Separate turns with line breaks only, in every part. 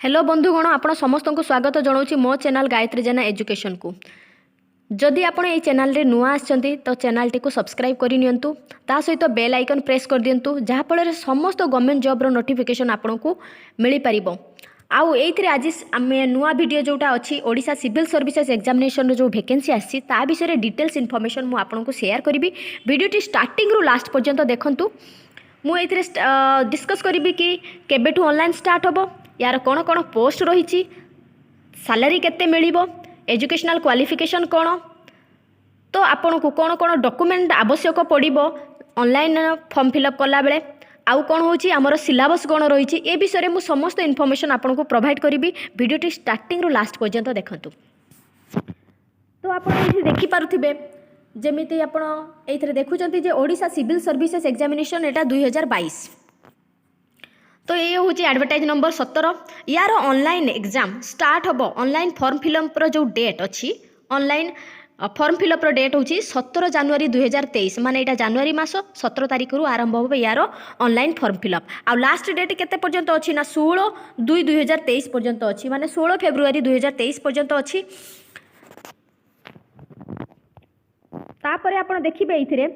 Hello बंधुगण आपण समस्त को स्वागत जनाऊँ मो चैनल गायत्री जेना एजुकेशन को। जदि आपण ये चैनल रे नुआ आछंती तो चैनल टी को सब्सक्राइब करि नियंतु, ता सहित बेल आइकन प्रेस कर दियंतु जहाँ फल समस्त गवर्नमेंट जॉब रो नोटिफिकेशन आपण को मिल पारिबो। आउ एइथरे आज आमे नुआ वीडियो जोटा अछि ओडिशा सिविल सर्विसेज एग्जामिनेशन जो वैकेंसी आछि ता विषय डिटेल्स इनफॉरमेशन मु आपण को शेयर करिवि। वीडियोटी स्टार्टिंग रु लास्ट पर्यंत देखंतु। मु एइथरे डिस्कस करिवि कि केबेठु ऑनलाइन स्टार्ट होबो, यार कौन कौन पोस्ट रही, सैलरी केते मिलिबो, एजुकेशनल क्वालिफिकेशन कौन, तो आपन को कौन कौन डॉक्यूमेंट आवश्यक पड़िबो ऑनलाइन फॉर्म फिलअप कला बेले, आउ कौन होची हमर सिलेबस कौन रही ए विषय में समस्त इनफॉरमेशन आपन को प्रोवाइड करिवि। वीडियोटी स्टार्टिंग रु लास्ट पर्यंत देखंतु। तो आप देखि पारुथिबे जेमिति आपण एइथरे देखुचंती जे ओडिशा सिविल सर्विसेज एग्जामिनेशन एटा 2022। तो ये हूँ एडवर्टाइज नंबर 17। यार ऑनलाइन एग्जाम स्टार्ट हम ऑनलाइन फॉर्म फिलअप जो डेट अच्छी ऑनलाइन फॉर्म फिलअप डेट हूँ 17 जनवरी 2023 माने यहाँ जनवरी मास 17 तारिख रु आरंभ हो यार ऑनलाइन फॉर्म फिलअप। आ लास्ट डेट केते पर्यंत अच्छी ना 16/2/2023 पर्यंत अच्छी माने 16 फेब्रुआरी 2023 पर्यंत अच्छी। तापर आपण देखिबे एइथरे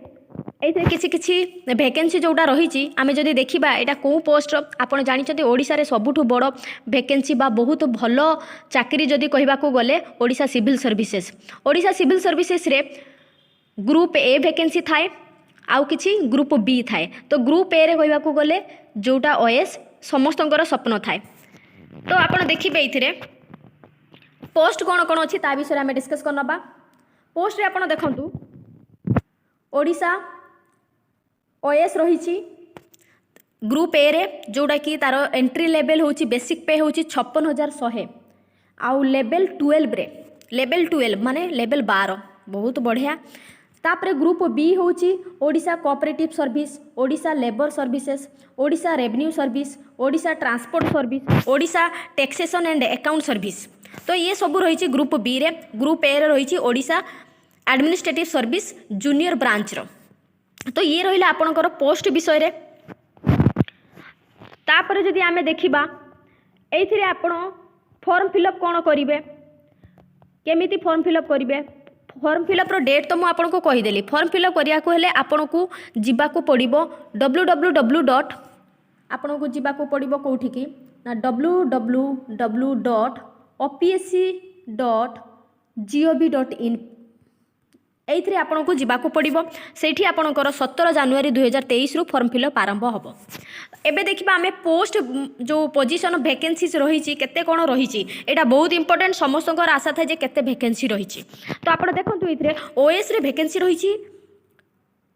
किछि किछि वैकेंसी जोटा रही आम जदि देखा यहाँ कौ पोस्ट आप जानते ओडिशा रे सबुठु बड़ वैकेंसी बा बहुत भल चाकरी जदि कहबाकू गले Odisha civil services. Odisha civil services रे ग्रुप ए वैकेंसी थाए आउ किछि ग्रुप बी थाए। तो ग्रुप ए रे कहबाकू गले जोटा ओएस समस्तंकर स्वप्न थाए। तो आप देखिए एइथरे पोस्ट कौन कौन अच्छी ता विषय आम डिस्कस करनबा। पोस्ट रे आपण देखंतु ओडिशा ओएस रही ग्रुप ए रे जोड़ा कि तार एंट्री लेवल होची बेसिक पे होची 56,100 आउ लेवल 12 माने लेवल 12 बहुत बढ़िया। तापरे ग्रुप बी होची Odisha cooperative service, Odisha labour services, Odisha revenue service, Odisha transport service, Odisha taxation and account service. तो ये सब रही ग्रुप बी रे। ग्रुप ए रे रही Odisha administrative service junior branch रो। तो ये रहा आपणकर पोस्ट विषय रे। तापर जदि आमे देखिबा एइथिरे आपण फॉर्म फिलअप कौन करिवे, केमिति फॉर्म फिलअप करिवे। फॉर्म फिलअप रो डेट तो मु आपन को कहिदेली। फॉर्म फिलअप करिया को हेले आपन को जिबाकू पड़िबो www. आपन को जिबाकू पड़िबो कोठी की ना www.opsc.gov.in एइथरे आपन को जिबाकू पड़िबो। सेठी आपनकर 17 जनवरी 2023 रु फॉर्म फिलअप आरंभ होबो। एबे देखिबा आमे पोस्ट जो पोजीशन वैकेंसीज रही केते कोन रही एटा बहुत इंपोर्टेंट समस्तकर आशा था जे केते वैकेंसी रही। तो आपण देखंतु एइथरे ओएस रे वैकेंसी रही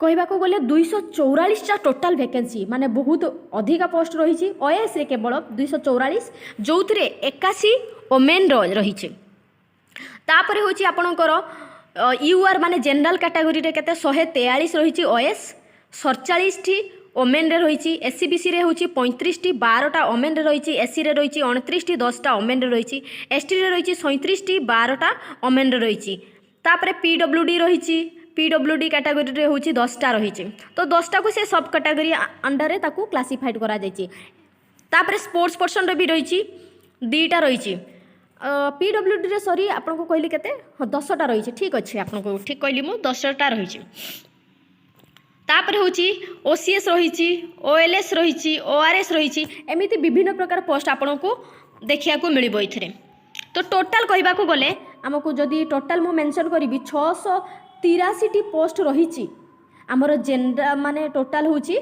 कहबाकू गले 244 टा टोटल वैकेंसी माने बहुत अधिका पोस्ट रही। ओएस रे केवल 244 जोथरे 81 ओमेन रही। तापरे होची आपनकर यूआर माने जनरल कैटेगरी रे केते 143 रही ओएस, 47 टी ओमेन रे रही। एससीबीसी रे होची 35 टी 12 टा ओमेन रे रही। एससी रे रही 29 टी 10 टा ओमेन रे रही। एसटी रे रही 37 टी 12 टा ओमेन रे रही। तापरे पीडब्ल्यूडी रही, पीडब्ल्यूडी कैटेगरी रे होची 10 टा रही। तो 10 टा को से सब कैटेगरी अंडर रे ताकू क्लासिफाइड करा जायछि। तापरे स्पोर्ट्स पर्सन रे भी रही 2टा रही। पीडब्ल्यूडी रे सॉरी आपन को कहली केते 10 टा रही। ठीक अच्छे आपन को ठीक कहली मु 10 टा रही। तापरे होची ओसीएस रही, ओएलएस रही, ओआरएस रही, एमिति विभिन्न प्रकार पोस्ट आपन को देखिया को मिलिबो इथरे। तो टोटल कहबा को गले हमको जदी टोटल मु मेंशन करबी 683 टी पोस्ट रही। हमर जनरल माने टोटल होची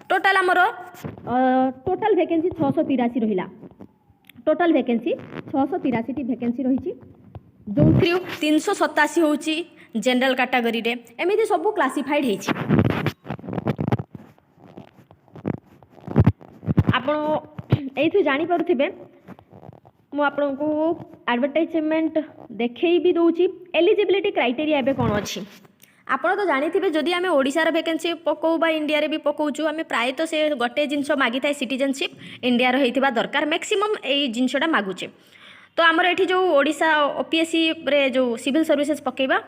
टोटल हमर टोटल वैकेंसी 683 रहिला। टोटल वैकेंसी 683 टी वैकेंसी रही जो 387 होची जनरल कैटेगरी रे। एमिति सब क्लासिफाइड हेछि। आपण एथु जानि पारुथिबे मु आपन को एडवर्टाइजमेंट देखै भी दोची। एलिजिबिलिटी क्राइटेरिया एबे कोन अछि आपण तो जानिथिबे जदि आमे ओडिसा रे वैकेंसी पकौ बा इंडिया रे भी पकौछु आमे प्राय तो से गोटे जिंस मागी थाए सिटीजनशिप इंडिया रो हेतिबा दरकार मैक्सिमम एई जिंसटा मागुचे। तो आमर एठी जो ओडिशा ओपीएससी रे जो सिविल सर्विसेज पकेबा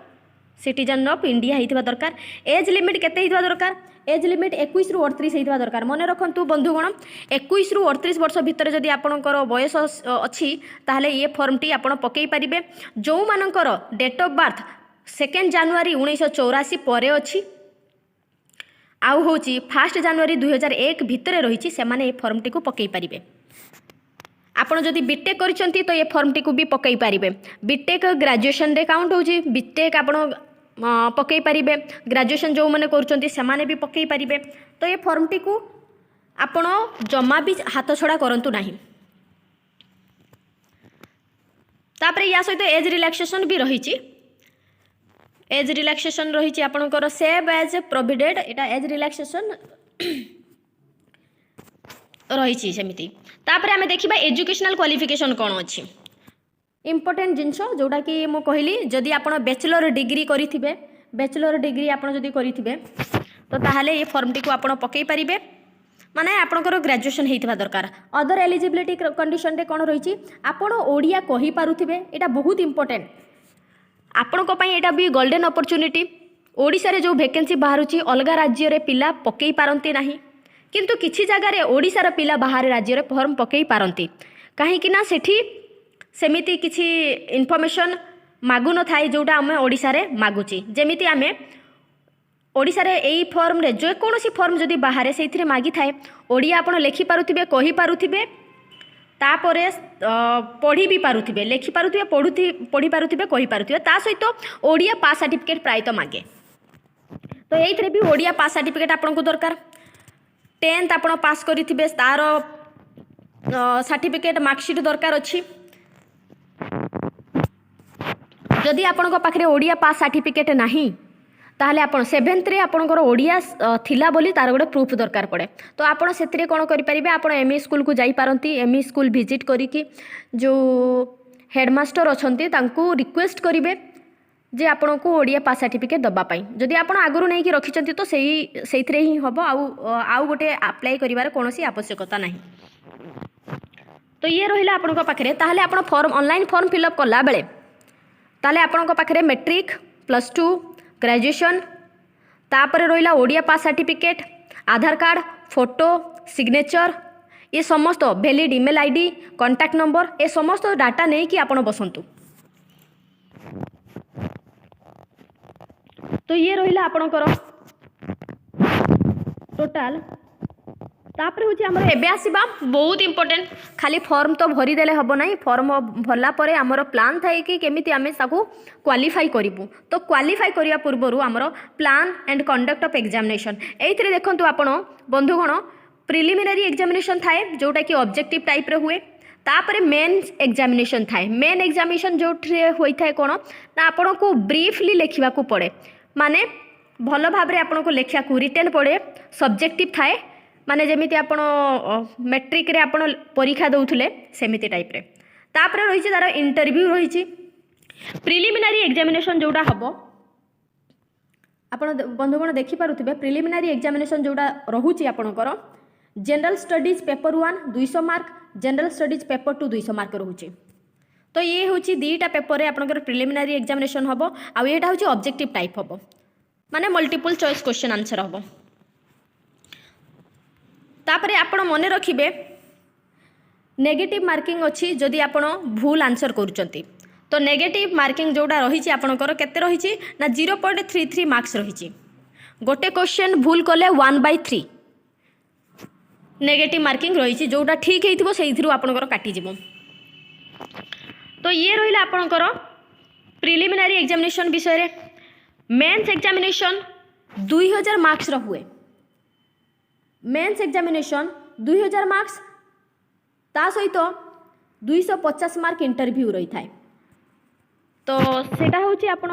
सिटीजन ऑफ इंडिया होइथिबा दरकार। एज लिमिट केते होइथिबा दरकार? एज लिमिट 21 रु 38 होइथिबा दरकार। मन रखंतु बंधुगण 21 रु 38 वर्ष भितर जदि आपणकर बयस अछि ताहले ये फॉर्म टी आपण पकई परिबे। जो मानकर डेट ऑफ बर्थ 2 जनवरी 1984 परे अछि आउ होची 1 जनवरी 2001 भितर रही से माने ये फॉर्म टी को पकई परिबे। आपण जदि बीटेक करिसंती तो ये फॉर्म टी को भी पकई परिबे। बीटेक ग्रेजुएशन रे काउंट होची। बीटेक आपण पकई पारिबे। ग्रेजुएशन जो मैंने करुँच से भी पकई पारिबे। तो ये फॉर्म टी को आपण जमा भी हाथ छड़ा करंतु नाही। तापरे या सहित एज रिलैक्सेशन भी रही। एज रिलैक्सेशन रही आपणकर सेव एज प्रोविडेंट एटा एज रिलैक्सेशन रही सेमिति। तापरे आमे देखिबा एजुकेशनल क्वालिफिकेशन कौन अच्छी इम्पोर्टेंट जिनस जोटा कि मु कहली जदि आपण बैचलर डिग्री करिथिबे बैचलर डिग्री आपण जदि करिथिबे तो ताहले ये फॉर्म टी को आपण पकई पारिबे माने आपणकर ग्रेजुएशन हेइथिबा दरकार। अदर एलिजिबिलिटी कंडीशन रे कोन रहिछि आपण ओडिया कहि पारुथिबे एटा बहुत इम्पोर्टेंट आपण को पई एटा भी गोल्डन अपॉर्चुनिटी। ओडिसा रे जो वैकेंसी बाहरुछि अलगा राज्य रे पिला पकई पारंती नाही किंतु किछि जगह रे ओडिसा रे पिला बाहर राज्य रे फॉर्म पकई पारंती काहे कि ना सेठी सेमिति किछि इनफॉरमेशन मागु न थाए जोटा आम ओडिसा रे मागुची। जेमिति आमे ओडिसा रे एई फॉर्म रे जो कोनोसी फॉर्म जदि बाहर सेथिरे मागी थाए ओडिया आपण लिखि पारुथिबे कहि पारुथिबे तापरे पढ़ी भी पारुथिबे लिखि पारुथिबे पढ़ी पारुथिबे कहि पारुथिबे ता सहित ओडिया पास सर्टिफिकेट प्राय तो मागे। तो एइथरे भी ओडिया पास सर्टिफिकेट आपन को दरकार। 10th आपण पास करिथिबे तार सर्टिफिकेट मार्कशीट दरकार अछि। जदि आपण पाखे ओडिया पास सर्टिफिकेट नाही ताहले आपण 7th रे आपणकर ओडिया थिला बोली तार गोटे प्रूफ दरकार पड़े। तो आपण सेतिरे कोन करि परिबे आपण एमई स्कूल को जाई पारंती। एमई स्कूल विजिट करिकि जो हेडमास्टर अछंती तांको रिक्वेस्ट करिवे जे आपण को ओडिया पास सर्टिफिकेट दबा पाई। जदि आपण आगुरु नै कि रखिचंती तो सेइथरे ही हबो आउ गोटे अप्लाई करिवार कोनोसी आवश्यकता नाही। तो ये रहिला आपण पाखे ताहले आपण फॉर्म ऑनलाइन फॉर्म फिलअप कला बेले ताहले आपण पाखे मैट्रिक +2 ग्रेजुएशन तापर रहिला ओडिया पास सर्टिफिकेट आधार कार्ड फोटो सिग्नेचर ये समस्त valid email ID contact number ये समस्त डाटा नहीं कि आपण बसंतु। तो ये रहिला आपणकर टोटाल। तापर होची हमर एबे आसीबा बहुत इंपोर्टेंट खाली फॉर्म तो भरी देले हबो नाही। फॉर्म भरला परे हमर प्लान थाए कि केमिति आमे ताकू क्वालिफाई करिवु। तो क्वालिफाई करिया पूर्वरु हमर plan and conduct of examination एइथरे देखंतु आपण बंधुगण प्रिलिमिनरी एग्जामिनेशन थाए जोटा कि ऑब्जेक्टिव टाइप रे हुए। तापर मेन एग्जामिनेशन थाए। मेन एग्जामिनेशन जोठरे होई थाए कोन ना आपण को ब्रीफली लेखिबा को पड़े माने भलो भाबरे आपण को लेखिया को रिटन पड़े सब्जेक्टिव थाए माने जेमिति आपण मैट्रिक रे आपण परीक्षा दउथले सेमिति टाइप रे। तापर रहिछि तार इंटरव्यू रहिछि प्रिलिमिनरी एग्जामिनेशन जोटा हबो आपण बंधुगण देखि पारुथिबे। प्रिलिमिनरी एग्जामिनेशन जोटा रहुछि आपणकर general studies paper 1 200 mark general studies paper 2 200 mark रहुछि। तो ये होछि दीटा पेपर रे आपणकर प्रिलिमिनरी एग्जामिनेशन हबो आ एटा होछि ऑब्जेक्टिव टाइप हबो माने मल्टीपल चॉइस क्वेश्चन आंसर हबो। तापरे आपण मने रखिबे नेगेटिव मार्किंग अछि जदि आपण भूल आंसर करूचंती तो नेगेटिव मार्किंग जोड़ा रही आपणकर केते रही ना 0.33 मार्क्स रही। गोटे क्वेश्चन भूल कले 1/3 नेगेटिव मार्किंग रही जोटा ठीक होइथिबो सेइथिरु आपणकर काटी जिवो। तो ये रहिला आपणकर प्रिलिमिनरी एग्जामिनेशन विषय रे। मेंस एग्जामिनेशन 2000 मार्क्स रो हुए। मेंस एग्जामिनेशन 2000 मार्क्स ता सहित 250 मार्क इंटरव्यू रही थाए। तो सेटा होची आपण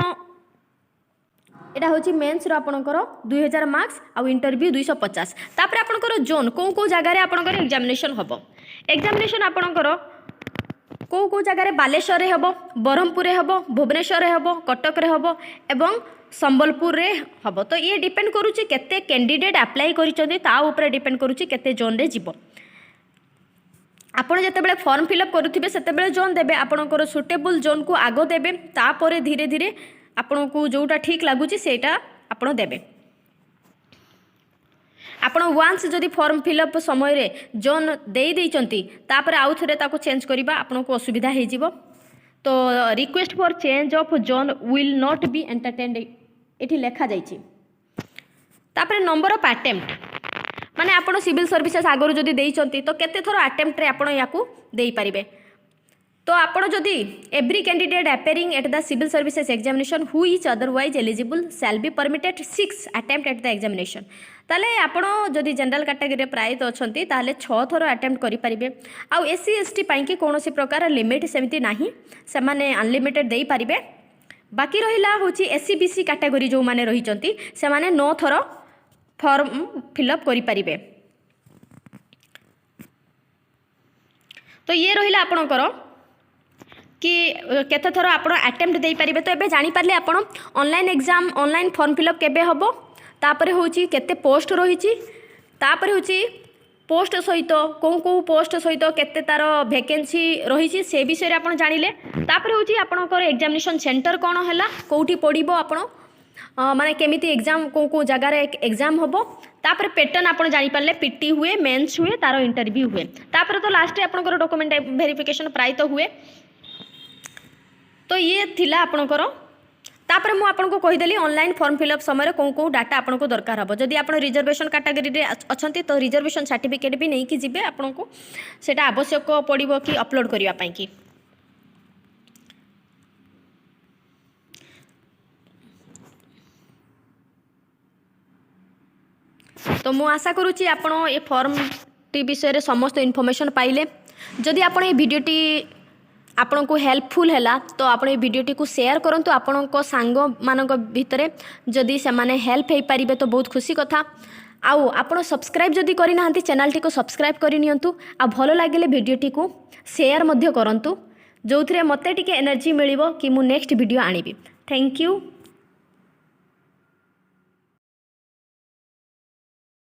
एटा होची मेंस रो आपणकर 2000 मार्क्स आ इंटरव्यू 250। तापर आपणकर जोन को जगह रे आपणकर एग्जामिनेशन हबो। एग्जामिनेशन आपणकर को जगह रे बालेश्वर रे हबो बरहमपुर रे हबो भुवनेश्वर रे हबो कटक रे हबो एवं संबलपुर रे हबो। तो ये डिपेंड करूची केते कैंडिडेट अप्लाई करिसोंती ता ऊपर डिपेंड करूची केते जोन रे जीवो। आपण जते बेले फॉर्म फिलअप करूथिबे सेते बेले जोन देबे आपणकर सुटेबल जोन को आगो देबे तापरे धीरे धीरे आपन को जोटा ठीक लगुच सेटा आपन देबे। आपन वांस जदि फॉर्म फिलअप समय रे जोन देई देइचंती तापर आउ थरे ताको चेंज करबा आपन को असुविधा हे जिवो। तो request for change of zone will not be entertained एठी लेखा जाइछि। तापर नंबर ऑफ अटेम्प्ट माने आपन सिविल सर्विसेज आगरु जदि देइचंती तो केते थरो अटेम्प्ट रे आपन याकू देई परिबे। तो आपन जदि every candidate appearing at the civil services examination who is otherwise eligible shall be permitted 6 attempt at the examination. ताले आपन जदि जनरल कैटेगरी प्राइत अछंती ताले 6 थरो अटेम्प्ट करि परिबे। आ एससी एसटी पाई कि कोनोसी प्रकार लिमिट सेमिति नाही, से माने अनलिमिटेड देई परिबे। बाकी रहिला होची एससी बीसी कैटेगरी जो माने रहिचंती से माने 9 थरो फॉर्म फिलअप करि परिबे। तो ये रहिला आपनकर कि केते थरो आपण अटेम्प्ट देई परिबे। तो एबे जानि पारले आपण online exam online form fill up केबे हबो, तापरे होची केते पोस्ट रहिची, तापरे होची पोस्ट सहित को पोस्ट सहित केते तार वैकेंसी रहिची से विषय रे आपण जानिले। तापरे होची आपणकर एग्जामिनेशन सेंटर कोन हैला, कोठी पडिबो आपण माने केमिति एग्जाम को जगह रे एग्जाम हबो। तापरे पैटर्न आपण जानि पारले पीटी हुए, मेंस हुए, तार इंटरव्यू हुए। तापरे तो लास्ट रे आपणकर डॉक्यूमेंट वेरिफिकेशन प्राइतो हुए। तो ये थिला आपणकर। तापर मु आपनको कहिदेली ऑनलाइन फॉर्म फिलअप समय को डाटा आपनको दरकार हबो। जदि आपण रिजर्वेशन कैटेगरी रे अछंती तो रिजर्वेशन सर्टिफिकेट भी नहीं कि जिबे आपनको सेटा आवश्यक पड़िबो कि अपलोड करिया पई कि। तो मु आशा करूची आपण ए फॉर्म टी विषय रे समस्त इन्फॉर्मेशन पाइले। जदि आपण ए वीडियोटी आपण को हेल्पफुल हैला तो आपण ए वीडियोटी को शेयर करंतु आपण को सांग मानक भितरे, जदि से माने हेल्प हे पारिबे तो बहुत खुशी कथा। आउ आपण सब्सक्राइब जदि करि नाहंती चैनल टी को सब्सक्राइब करि नियंतु। आ भलो लागिले वीडियोटी को शेयर मध्य करंतु, जोथरे मते टिके एनर्जी मिलिबो कि मु नेक्स्ट वीडियो आनिबी। Thank you.